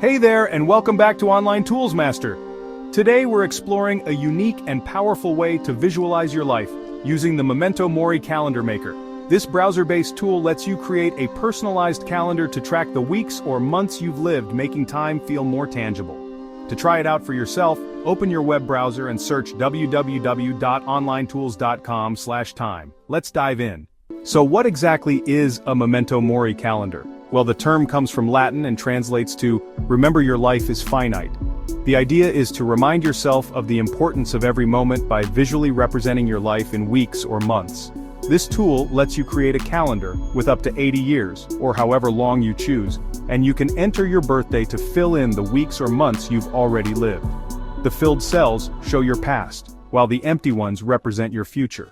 Hey there, and welcome back to Online Tools Master. Today we're exploring a unique and powerful way to visualize your life using the Memento Mori calendar maker. This browser-based tool lets you create a personalized calendar to track the weeks or months you've lived, making time feel more tangible. To try it out for yourself, open your web browser and search www.onlinetools.com/time. Let's dive in. So what exactly is a Memento Mori calendar? Well, the term comes from Latin and translates to, remember your life is finite. The idea is to remind yourself of the importance of every moment by visually representing your life in weeks or months. This tool lets you create a calendar with up to 80 years, or however long you choose, and you can enter your birthday to fill in the weeks or months you've already lived. The filled cells show your past, while the empty ones represent your future.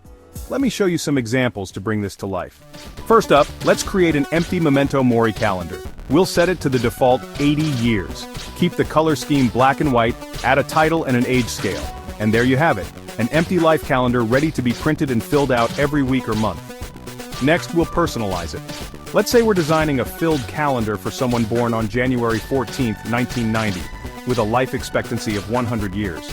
Let me show you some examples to bring this to life. First up, let's create an empty Memento Mori calendar. We'll set it to the default 80 years. Keep the color scheme black and white, add a title and an age scale. And there you have it, an empty life calendar ready to be printed and filled out every week or month. Next, we'll personalize it. Let's say we're designing a filled calendar for someone born on January 14, 1990, with a life expectancy of 100 years.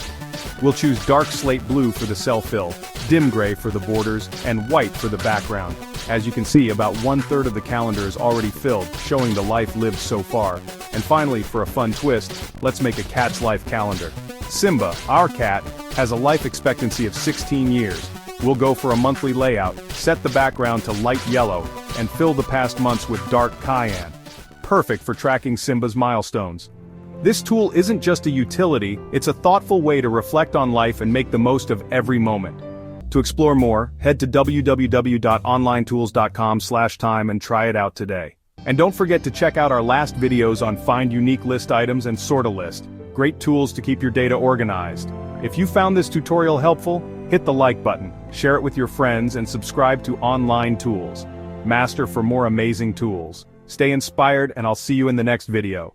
We'll choose dark slate blue for the cell fill, dim gray for the borders, and white for the background. As you can see, about 1/3 of the calendar is already filled, showing the life lived so far. And finally, for a fun twist, let's make a cat's life calendar. Simba, our cat, has a life expectancy of 16 years. We'll go for a monthly layout, set the background to light yellow, and fill the past months with dark cayenne. Perfect for tracking Simba's milestones. This tool isn't just a utility, it's a thoughtful way to reflect on life and make the most of every moment. To explore more, head to www.onlinetools.com/time and try it out today. And don't forget to check out our last videos on Find Unique List Items and Sort a List. Great tools to keep your data organized. If you found this tutorial helpful, hit the like button, share it with your friends, and subscribe to Online Tools Master for more amazing tools. Stay inspired, and I'll see you in the next video.